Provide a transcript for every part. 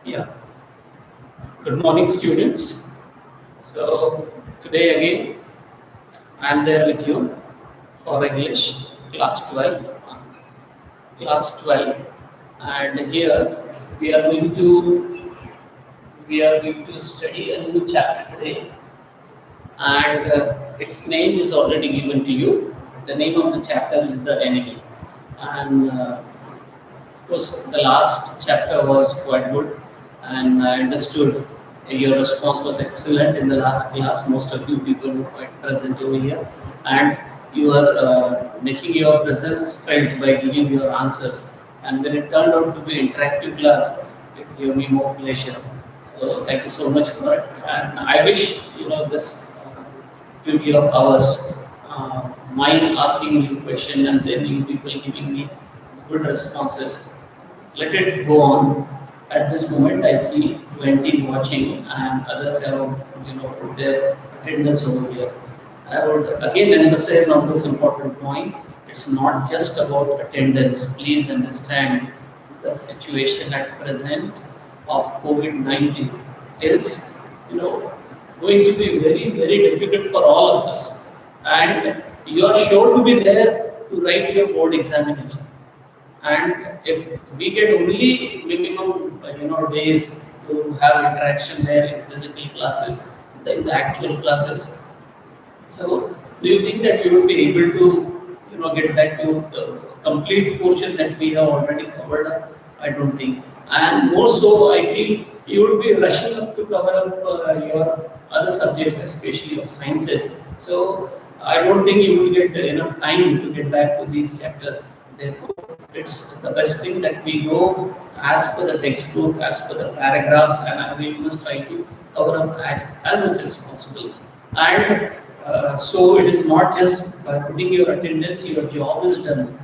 Yeah, good morning, students. So, today again, I am there with you for English class 12. Class 12, and here we are going to study a new chapter today, and its name is already given to you. The name of the chapter is the enemy, and of course, the last chapter was quite good, and I understood your response was excellent in the last class. Most of you people were quite present over here, and you are making your presence felt by giving your answers. And when it turned out to be interactive class, it gave me more pleasure. So thank you so much for it, and I wish this beauty of ours, mine asking you question and then you people giving me good responses. Let it go on. At this moment, I see 20 watching, and others have put their attendance over here. I would again emphasize on this important point. It's not just about attendance. Please understand the situation at present of COVID-19 is going to be very very difficult for all of us, and you are sure to be there to write your board examination. And if we get only minimum days to have interaction there in physical classes, in the actual classes, so do you think that you would be able to get back to the complete portion that we have already covered up? I don't think. And more so, I feel you would be rushing up to cover up your other subjects, especially of sciences. So I don't think you will get enough time to get back to these chapters. Therefore, it's the best thing that we go as per the textbook, as per the paragraphs, and we must try to cover up as much as possible. And so it is not just by putting your attendance, your job is done.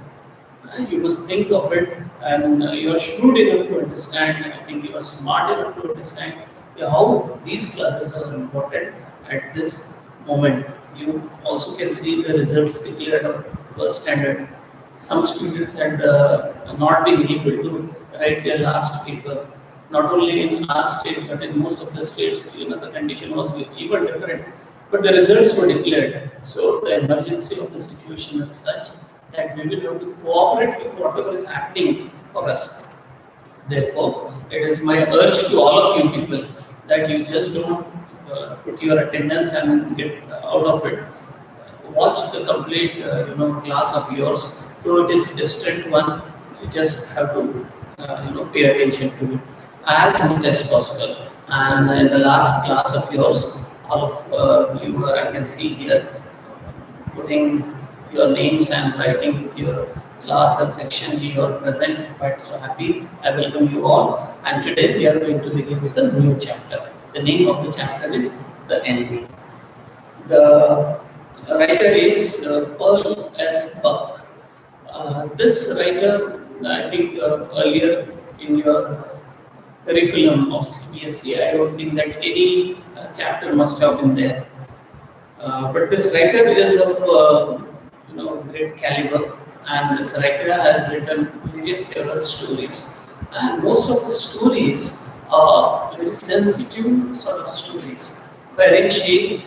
You must think of it, and you are shrewd enough to understand. I think you are smart enough to understand how these classes are important at this moment. You also can see the results declared of first standard. Some students had not been able to write their last paper. Not only in our state, but in most of the states, the condition was even different. But the results were declared. So the emergency of the situation is such that we will have to cooperate with whatever is happening for us. Therefore, it is my urge to all of you people that you just don't put your attendance and get out of it. Watch the complete class of yours. Though it is distant one, you just have to pay attention to it as much as possible. And in the last class of yours, all of you I can see here putting your names and writing with your class and section. You are present, quite so happy. I welcome you all. And today we are going to begin with a new chapter. The name of the chapter is The Enemy. The writer is Pearl S. Buck. This writer, I think earlier in your curriculum of CBSE, I don't think that any chapter must have been there. But this writer is of great caliber, and this writer has written various several stories, and most of the stories are very sensitive sort of stories, wherein she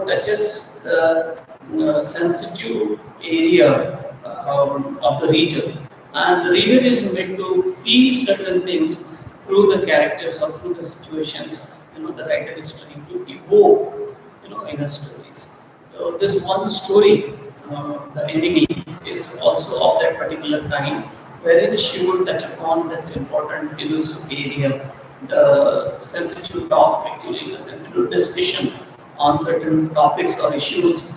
touches the sensitive area of the reader, and the reader is made to feel certain things through the characters or through the situations the writer is trying to evoke in her stories. So this one story, The Enemy, is also of that particular kind, wherein she would touch upon that important elusive area, the sensitive talk, actually the sensitive discussion on certain topics or issues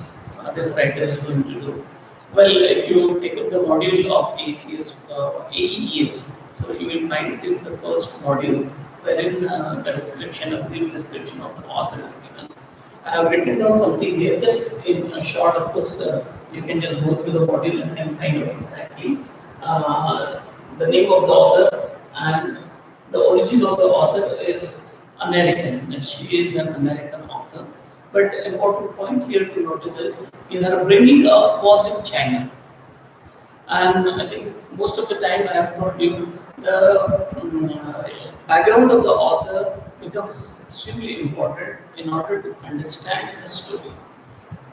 this writer is going to do. Well, if you take up the module of AES, so you will find it is the first module wherein the description, a brief description of the author is given. I have written down something here, just in a short, of course, you can just go through the module and then find out exactly the name of the author, and the origin of the author is American, and she is an American author. But the important point here to notice is we are bringing up was in China. And I think most of the time I have told you the background of the author becomes extremely important in order to understand the story.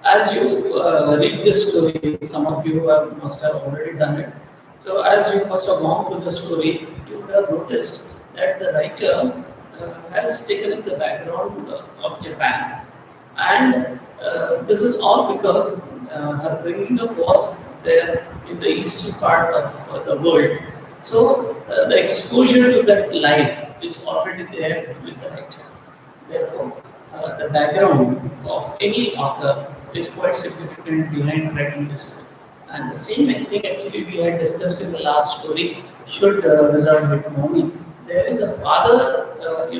As you read this story, some of you must have already done it. So, as you must have gone through the story, you would have noticed that the writer has taken up the background of Japan, and this is all because her bringing up was there in the eastern part of the world. So, the exposure to that life is already there with the writer. Therefore, the background of any author is quite significant behind writing this book. And the same thing actually we had discussed in the last story should result with Momi. Therein the father,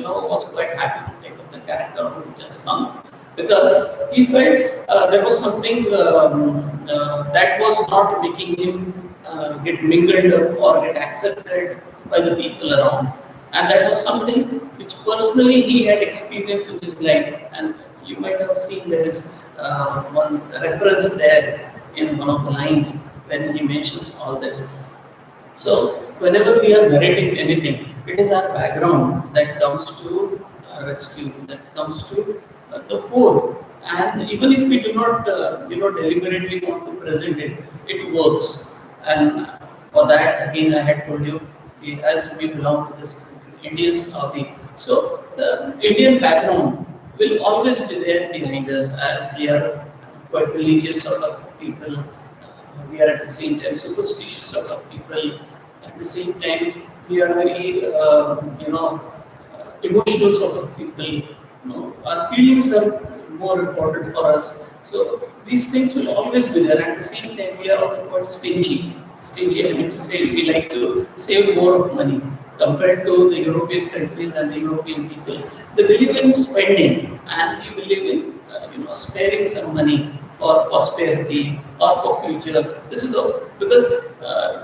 was quite happy to take up the character who just come because he felt there was something that was not making him get mingled up or get accepted by the people around. And that was something which personally he had experienced in his life. And you might have seen there is one reference there in one of the lines when he mentions all this. So, whenever we are narrating anything, it is our background that comes to rescue, that comes to the fore. And even if we do not, deliberately want to present it, it works. And for that, again, I had told you, as we belong to this Indian Saudi, so the Indian background will always be there behind us as we are quite religious sort of people. We are at the same time superstitious sort of people. At the same time, we are very, emotional sort of people. Our feelings are more important for us. So these things will always be there. At the same time, we are also quite stingy. Stingy, I mean to say, we like to save more of money compared to the European countries and the European people. They believe in spending, and we believe in, sparing some money for prosperity or for future. This is all because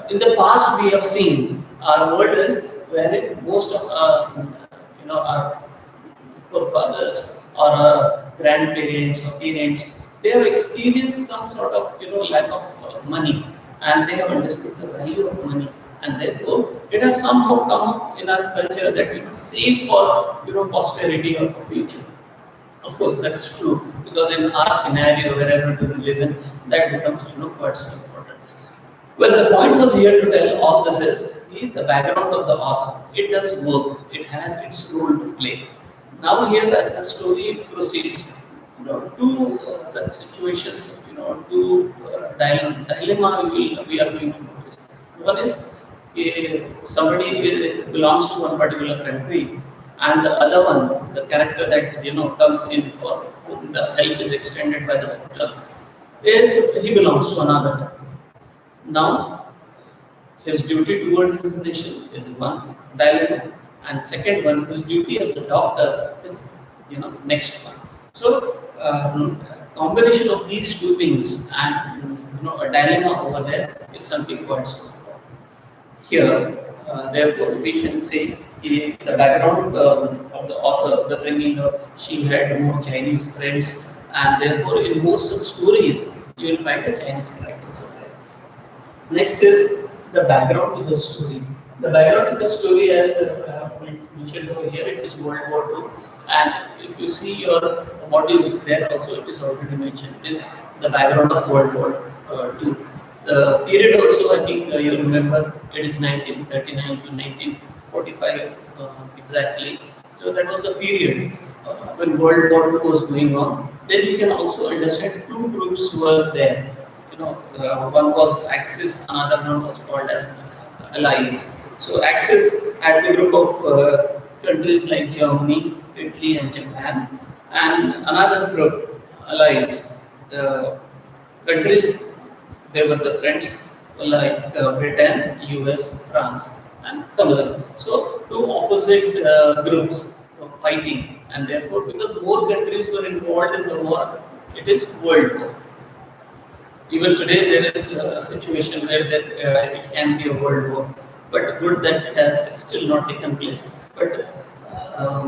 in the past we have seen our world is where most of our forefathers or our grandparents or parents, they have experienced some sort of lack of money, and they have understood the value of money, and therefore it has somehow come in our culture that we must save for posterity or for future. Of course, that is true because in our scenario, wherever we live in, that becomes quite so important. Well, the point was here to tell all this is the background of the author. It does work. It has its role to play. Now here, as the story proceeds, two such situations, two dilemma we are going to notice. One is somebody belongs to one particular country, and the other one, the character that comes in for whom the help is extended by the doctor, is he belongs to another country. Now, his duty towards his nation is one dilemma, and second one, his duty as a doctor is next one. So, combination of these two things and a dilemma over there is something quite so important. Here, therefore, we can say the background of the author, the bringing of she had more Chinese friends, and therefore, in most of the stories, you will find the Chinese characters there. Next is the background to the story. The background to the story, as mentioned over here, it is World War II, and if you see your modules there also, it is already mentioned, is the background of World War II. The period also, I think you remember, it is 1939 to 1945 exactly. So that was the period when World War II was going on. Then you can also understand two groups were there. One was Axis, another one was called as Allies. So Axis had the group of countries like Germany, Italy, and Japan, and another group, Allies. The countries, they were the friends like Britain, US, France, and some other. So two opposite groups were fighting, and therefore, because more countries were involved in the war, it is World War. Even today, there is a situation where that it can be a world war, but good that it has still not taken place. But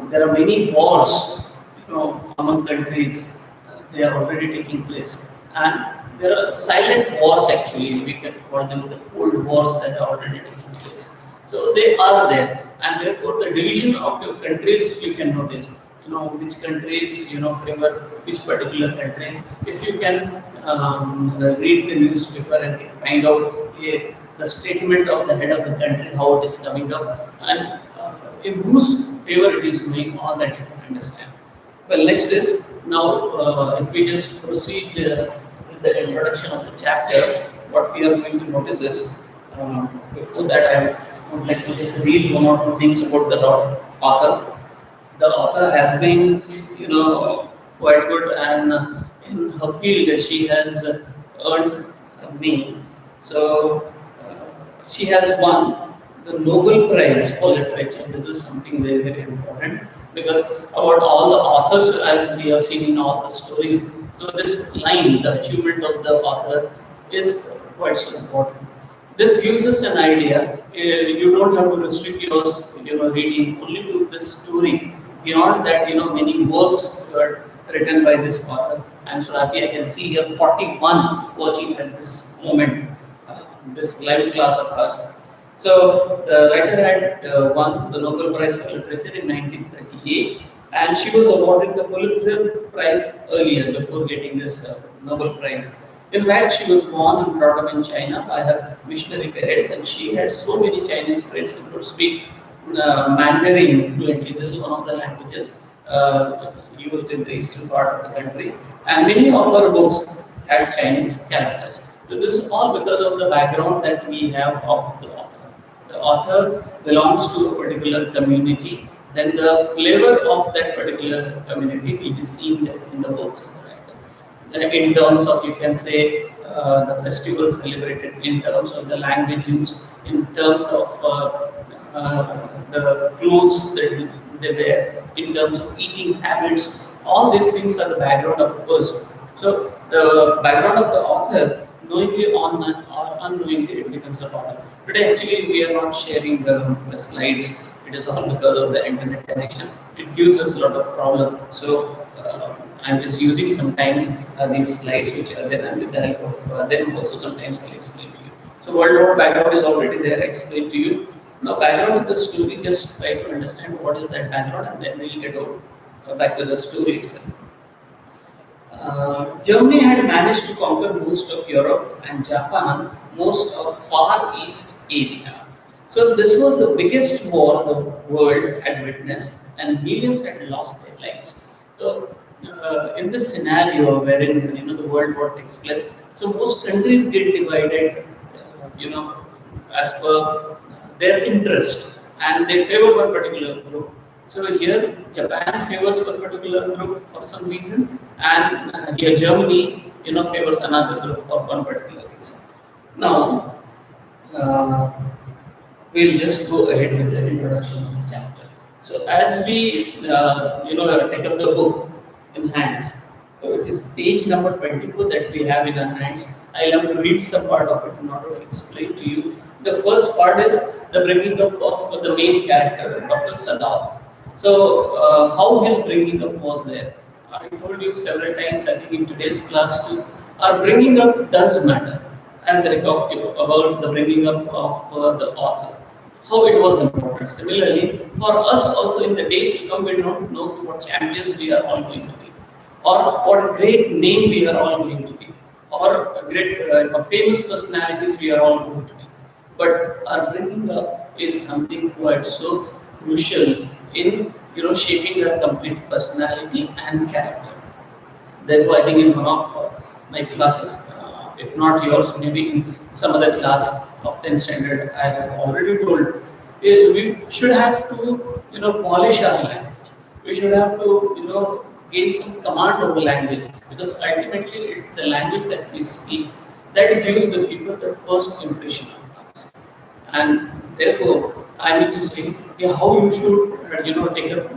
there are many wars, among countries. They are already taking place, and there are silent wars. Actually, we can call them the cold wars that are already taking place. So they are there, and therefore the division of your countries you can notice. Which countries favor which particular countries. If you can read the newspaper and can find out the statement of the head of the country, how it is coming up, and in whose favor it is going, all that you can understand. Well, next is now, if we just proceed with the introduction of the chapter, what we are going to notice is, before that, I would like to just read one or two things about the author. The author has been, quite good, and in her field, she has earned her name. So, she has won the Nobel Prize for Literature. This is something very, very important, because about all the authors, as we have seen in all the stories, so this line, the achievement of the author, is quite so important. This gives us an idea. You don't have to restrict your reading only to this story. Beyond that, many works were written by this author. I'm so happy I can see here 41 watching at this moment, this live class of ours. So the writer had won the Nobel Prize for Literature in 1938, and she was awarded the Pulitzer Prize earlier before getting this Nobel Prize. In fact, she was born and brought up in China by her missionary parents, and she had so many Chinese friends who could speak Mandarin fluently. This is one of the languages used in the eastern part of the country, and many of her books had Chinese characters. So this is all because of the background that we have of the author. The author belongs to a particular community, then the flavor of that particular community will be seen in the books of the writer. In terms of, you can say, the festivals celebrated, in terms of the language used, in terms of the clothes that they wear, in terms of eating habits, all these things are the background of a person. So the background of the author, knowingly or unknowingly, it becomes a problem. Today, actually, we are not sharing the slides. It is all because of the internet connection. It gives us a lot of problem. So I'm just using sometimes these slides which are there, and with the help of them also sometimes I'll explain to you. So what background is already there, I explained to you. Now, background of the story, just try to understand what is that background, and then we'll get out back to the story itself. Germany had managed to conquer most of Europe, and Japan most of Far East area. So this was the biggest war the world had witnessed, and millions had lost their lives. So in this scenario wherein the world war takes place, so most countries get divided, as per their interest, and they favor one particular group. So here Japan favors one particular group for some reason, and here Germany favors another group for one particular reason. Now we'll just go ahead with the introduction of the chapter. So as we take up the book in hands, so it is page number 24 that we have in our hands. I'll have to read some part of it in order to explain to you. The first part is the bringing up of the main character, Dr. Sadao. So how his bringing up was there. I told you several times, I think in today's class too, our bringing up does matter, as I talked to you about the bringing up of the author, how it was important. Similarly, for us also in the days to come, we don't know what champions we are all going to be, or what great name we are all going to be, or great famous personalities we are all going to be. But our bringing up is something quite so crucial in shaping our complete personality and character. Therefore, I think in one of my classes, if not yours, maybe in some other class of 10th standard, I have already told we should have to polish our language. We should have to gain some command over language, because ultimately it's the language that we speak that gives the people the first impression of us. And therefore, I need to say how you should take up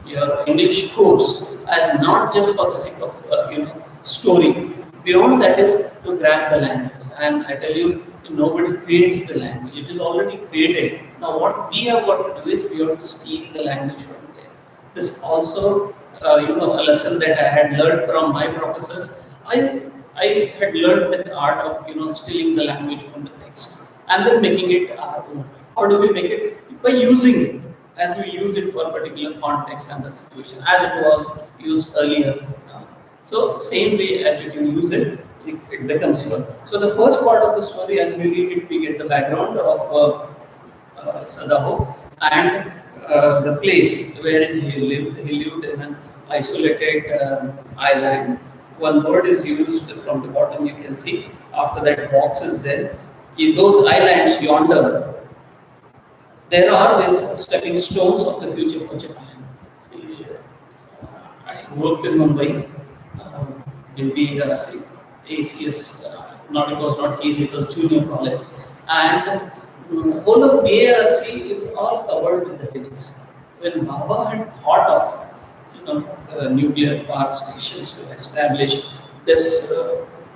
your English course as not just for the sake of story. Beyond that is to grab the language. And I tell you, nobody creates the language; it is already created. Now, what we have got to do is we have to steal the language from there. This also, a lesson that I had learned from my professors. I had learned the art of stealing the language from the text and then making it our own. How do we make it? By using it, as we use it for a particular context and the situation, as it was used earlier. Uh, so same way as you can use it, it becomes your. So the first part of the story, as we read it, we get the background of Sadaho and the place wherein he lived. He lived in an isolated island. One word is used from the bottom, you can see. After that, box is there. In those islands yonder, there are these stepping stones of the future for Japan. See, I worked in Mumbai, in BRC, ACS, not it was not ACS, it was junior college. And whole of BARC is all covered with the hills. When Baba had thought of nuclear power stations to establish this,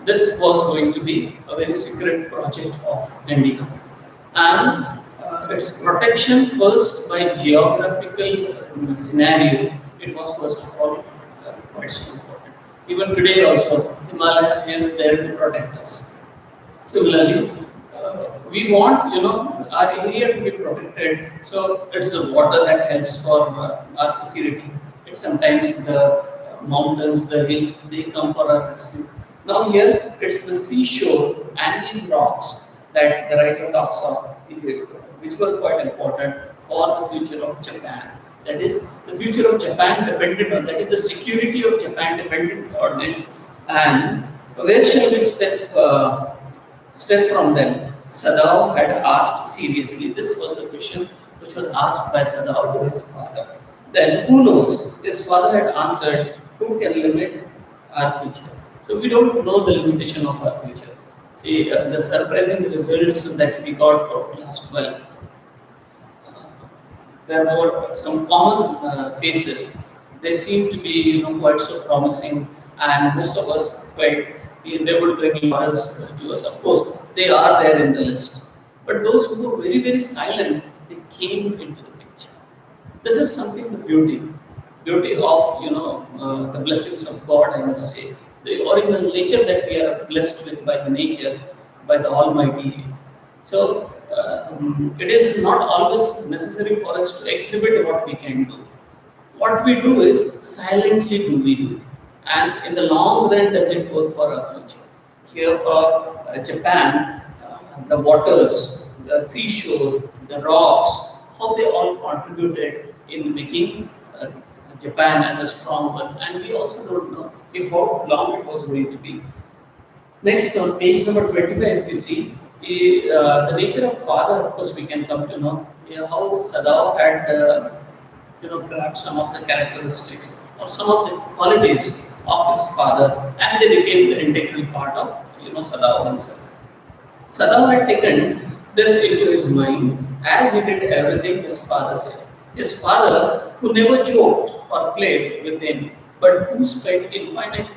this was going to be a very secret project of India, and its protection first by geographical scenario. It was first of all quite so important. Even today also, Himalaya is there to protect us. Similarly, we want our area to be protected. So it's the water that helps for our security. It's sometimes the mountains, the hills, they come for our rescue. Now here it's the seashore and these rocks that the writer talks of, which were quite important for the future of Japan. That is, the future of Japan depended on, that is, the security of Japan depended on it. And where shall we step from them? Sadao had asked seriously. This was the question which was asked by Sadao to his father. Then, who knows? His father had answered, who can limit our future? So, we don't know the limitation of our future. See, the surprising results that we got for class 12. There were some common faces. They seem to be, quite so promising, and most of us they would bring laurels to us. Of course, they are there in the list. But those who were very, very silent, they came into the picture. This is something the beauty of the blessings of God. I must say, the original nature that we are blessed with by the nature, by the Almighty. So it is not always necessary for us to exhibit what we can do. What we do is silently do we do, and in the long run, does it work for our future? Here for Japan, the waters, the seashore, the rocks, how they all contributed in making Japan as a strong one, and we also don't know how long it was going to be. Next, on page number 25, we see the nature of father. Of course, we can come to know how Sadao had grabbed some of the characteristics or some of the qualities of his father, and they became the integral part of Sadao himself. Sadao had taken this into his mind as he did everything his father said. His father, who never joked or played with him, but who spent infinite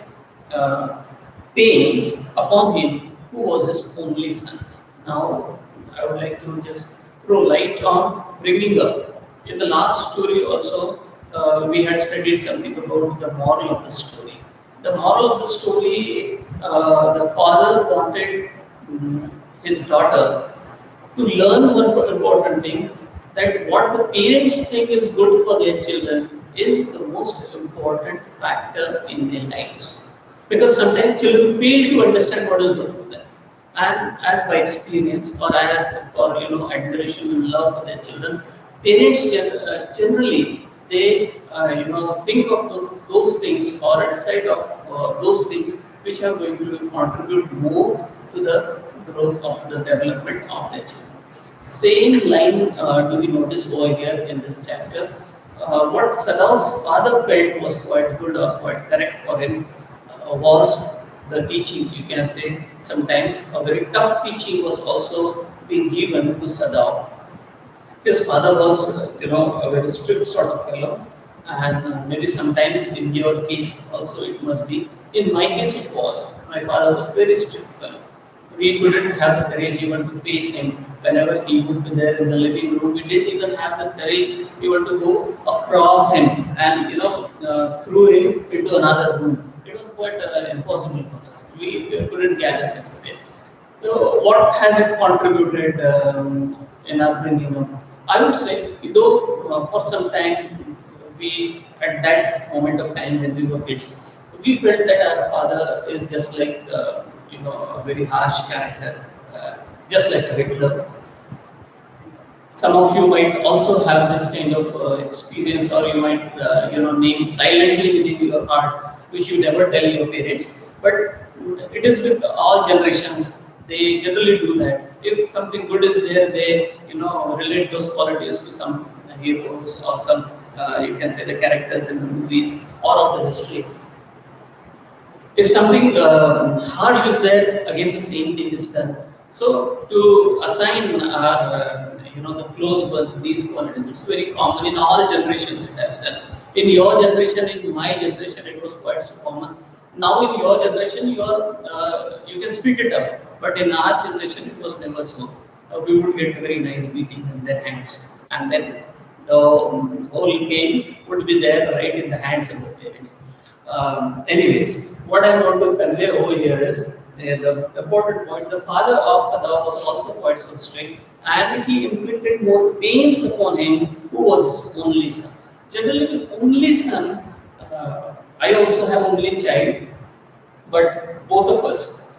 pains upon him, who was his only son. Now, I would like to just throw light on bringing up. In the last story also, we had studied something about the moral of the story. The moral of the story, the father wanted his daughter to learn one important thing, that what the parents think is good for their children is the most important factor in their lives. Because sometimes children fail to understand what is good for them. And as by experience or as for admiration and love for their children, parents generally they think of those things or decide of those things which are going to contribute more to the growth of the development of their children. Same line do we notice over here in this chapter. What Sadao's father felt was quite good or quite correct for him was the teaching. You can say sometimes a very tough teaching was also being given to Sadao. His father was, a very strict sort of fellow, and maybe sometimes in your case also it must be. In my case, it was. My father was very strict fellow. We couldn't have the courage even to face him whenever he would be there in the living room. We didn't even have the courage even to go across him and throw him into another room. It was quite impossible for us. We couldn't gather such a way. So what has it contributed in our bringing up? I would say, though for some time we, at that moment of time when we were kids, we felt that our father is just like a very harsh character, just like a Hitler. Some of you might also have this kind of experience, or you might name silently within your heart, which you never tell your parents. But it is with all generations. They generally do that. If something good is there, they relate those qualities to some heroes or some you can say the characters in the movies or of the history. If something harsh is there, again the same thing is done. So to assign our, the close ones these qualities, it's very common in all generations. It has done. In your generation, in my generation, it was quite so common. Now in your generation, you can speak it up, but in our generation, it was never so. We would get a very nice beating in their hands, and then the whole game would be there right in the hands of the parents. Anyways, what I want to convey over here is the important point. The father of Sada was also quite so strict, and he inflicted more pains upon him, who was his only son. Generally, with only son, I also have only child, but both of us,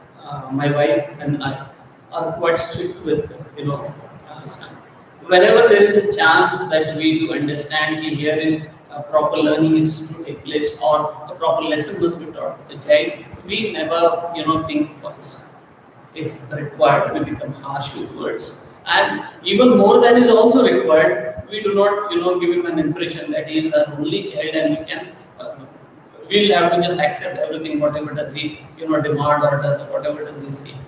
my wife and I, are quite strict with our son. Whenever there is a chance that we do understand कि herein proper learning is to take place or a proper lesson must be taught to the child, we never think twice. If required, we become harsh with words, and even more than is also required, we do not give him an impression that he is our only child and we can. We'll have to just accept everything, whatever does he demand or does whatever does he say.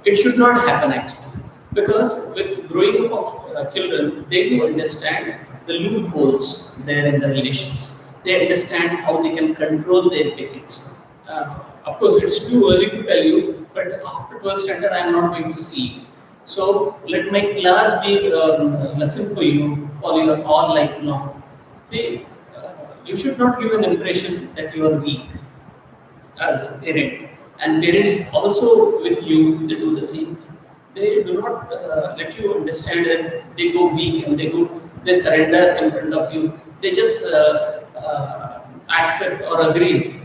It should not happen actually, because with growing up of children, they do understand the loopholes there in the relations. They understand how they can control their parents. Of course, it's too early to tell you, but after 12th standard, I'm not going to see you. So let my class be a lesson for you for your all life long. See, you should not give an impression that you are weak as a parent, and parents also with you, they do the same thing. They do not let you understand that they go weak and they surrender in front of you. They just accept or agree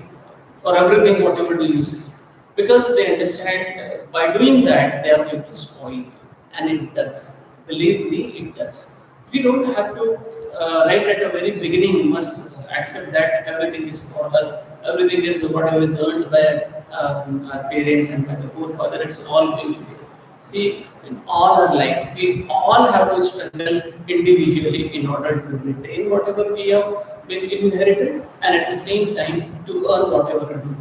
for everything whatever do you say, because they understand by doing that they are going to spoil you, and it does. Believe me, it does. We don't have to right at the very beginning must accept that everything is for us, everything is whatever is earned by our parents and by the forefather, it's all going to be. See, in all our life, we all have to struggle individually in order to retain whatever we have been inherited, and at the same time to earn whatever we do.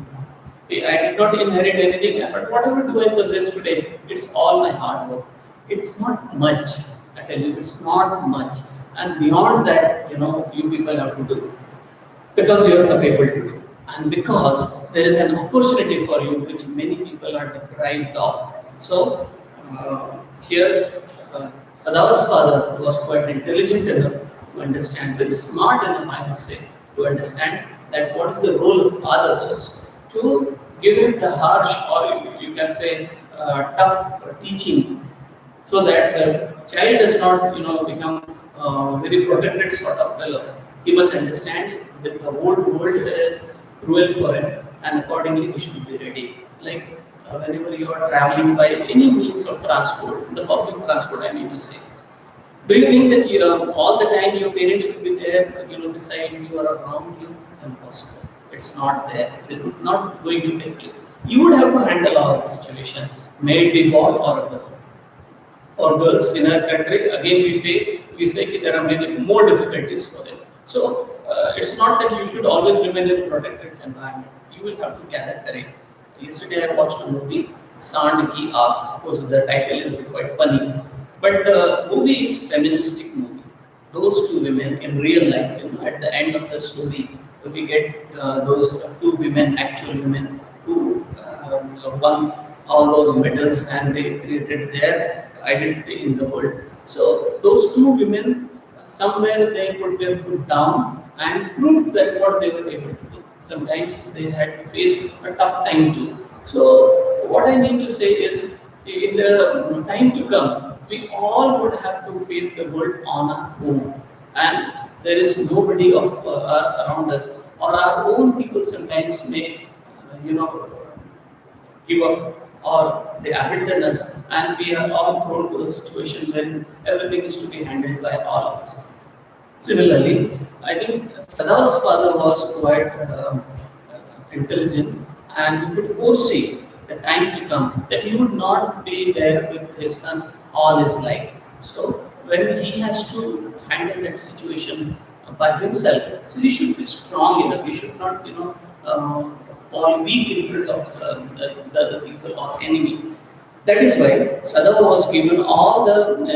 See, I did not inherit anything, but whatever do I possess today, it's all my hard work. It's not much, I tell you, it's not much. And beyond that, you people have to do, because you are capable to do, and because there is an opportunity for you which many people are deprived of. So here, Sadava's father was quite intelligent enough to understand, very smart enough, I must say, to understand that what is the role of father was to give him the harsh, or you can say tough teaching, so that the child does not become very protected sort of fellow. He must understand that the whole world is cruel for him, and accordingly he should be ready. Like whenever you are traveling by any means of transport, the public transport I mean to say, do you think that all the time your parents should be there, beside you or around you? Impossible. It's not there. It is not going to take place. You would have to handle all the situation, may it be boy or a girl. For girls in our country, again we say that there are many more difficulties for them. So it's not that you should always remain in a protected environment. You will have to gather courage. Yesterday I watched a movie, Sand Ki Aag. Of course, the title is quite funny, but the movie is feministic movie. Those two women in real life, at the end of the story, we get those two women, actual women, who won all those medals and they created their identity in the world. So those two women, somewhere they put their foot down and proved that what they were able to do. Sometimes they had to face a tough time too. So what I mean to say is, in the time to come, we all would have to face the world on our own, and there is nobody of us around us, or our own people sometimes may, give up or they abandon us, and we are all thrown to a situation when everything is to be handled by all of us. Similarly, I think Sadav's father was quite intelligent, and he could foresee the time to come that he would not be there with his son all his life. So when he has to handle that situation by himself, so he should be strong enough. He should not, fall weak in front of the other people or enemy. That is why Sadhava was given all the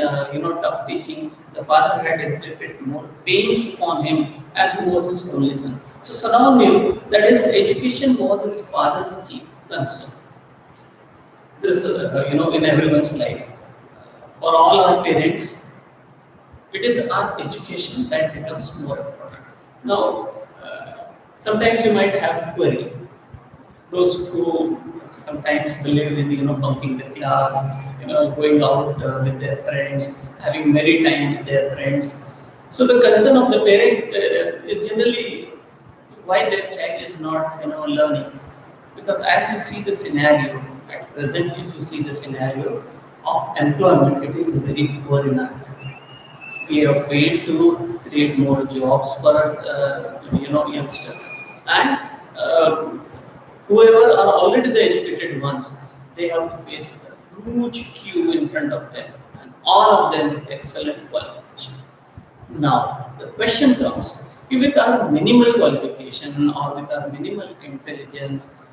tough teaching. The father had inflicted more pains upon him, and who was his only son. So Sadhava knew that his education was his father's chief concern. This, in everyone's life. For all our parents, it is our education that becomes more important. Now, sometimes you might have query. Those who sometimes believe in bunking the class, going out with their friends, having merry time with their friends. So the concern of the parent is generally why their child is not learning, because as you see the scenario at present, if you see the scenario of employment, it is very poor in our country. We have failed to create more jobs for youngsters, and uh, whoever are already the educated ones, they have to face a huge queue in front of them, and all of them with excellent qualification. Now, the question comes, with our minimal qualification or with our minimal intelligence,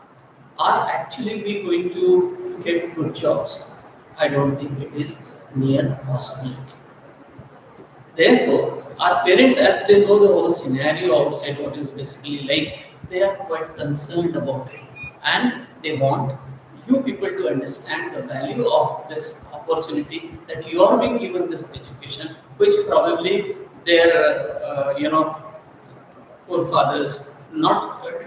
are actually we going to get good jobs? I don't think it is near possibility. Therefore, our parents, as they know the whole scenario outside what is basically like, they are quite concerned about it. And they want you people to understand the value of this opportunity, that you are being given this education, which probably their, forefathers did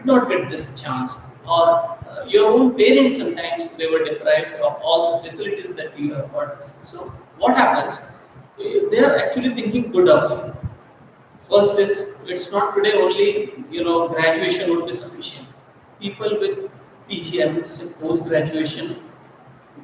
not get this chance, or your own parents sometimes they were deprived of all the facilities that you have got. So what happens? They are actually thinking good of you. First is, it's not today only graduation would be sufficient. People with PG, I would say post graduation,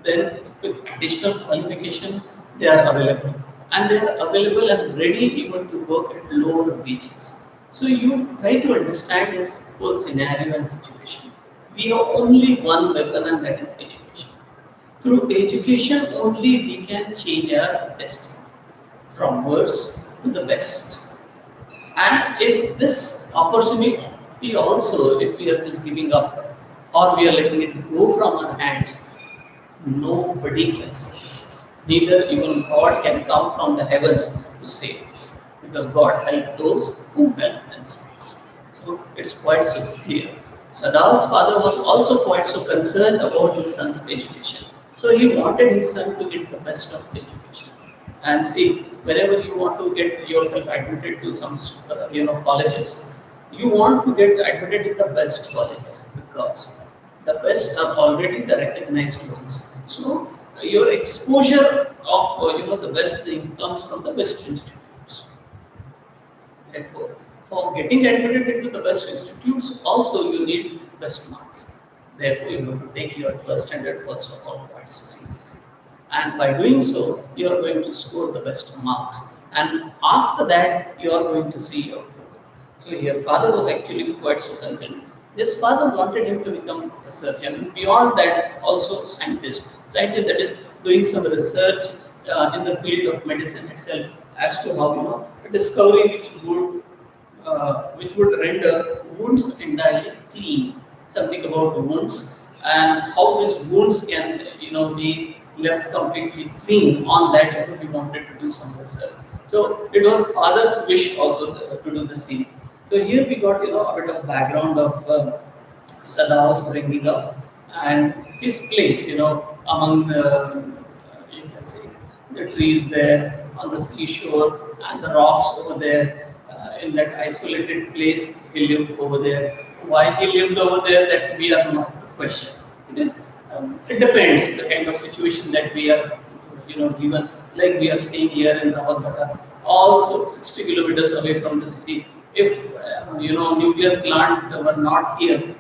then with additional qualification, they are available, and they are available and ready even to work at lower wages. So you try to understand this whole scenario and situation. We have only one weapon, and that is education. Through education only we can change our destiny from worse to the best. And if this opportunity also, if we are just giving up or we are letting it go from our hands, nobody can save us. Neither even God can come from the heavens to save us, because God helps those who help themselves. So it's quite so clear. Sadav's father was also quite so concerned about his son's education. So he wanted his son to get the best of education. And see, whenever you want to get yourself admitted to some colleges, you want to get admitted in the best colleges, because the best are already the recognized ones. So your exposure of the best thing comes from the best institutes. Therefore, for getting admitted into the best institutes, also you need best marks. Therefore, you have to take your first standard first of all quite so seriously. And by doing so, you are going to score the best marks. And after that, you are going to see your growth. So your father was actually quite so concerned. His father wanted him to become a surgeon, and beyond that, also scientist. Scientist, that is doing some research in the field of medicine itself, as to how a discovery which would render wounds entirely clean. Something about wounds and how these wounds can be left completely clean. On that, he wanted to do some research. So it was father's wish also to do the same. So here we got a bit of background of Sadav's bringing up and his place among the you can say the trees there on the seashore and the rocks over there in that isolated place he lived over there. Why he lived over there, that we are not to question. It is It depends the kind of situation that we are, given. Like we are staying here in Rawalpindi, also 60 kilometers away from the city. If nuclear plant were not here,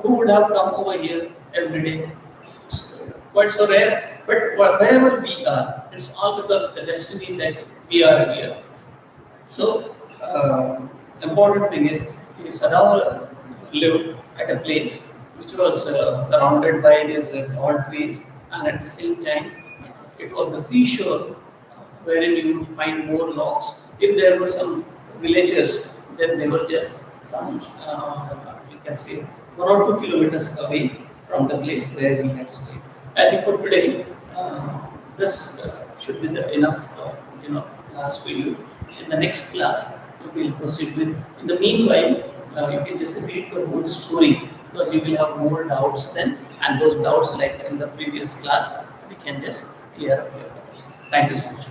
who would have come over here every day? It's quite so rare. But wherever we are, it's all because of the destiny that we are here. So, important thing is, Sadao lived at a place which was surrounded by these tall trees, and at the same time, it was the seashore wherein you would find more rocks. If there were some villagers, then they were just some, you can say, 1 or 2 kilometers away from the place where we had stayed. I think for today, this should be the enough, class for you. In the next class, we will proceed with. In the meanwhile, you can just read the whole story because you will have more doubts then, and those doubts, like in the previous class, we can just clear up your doubts. Thank you so much.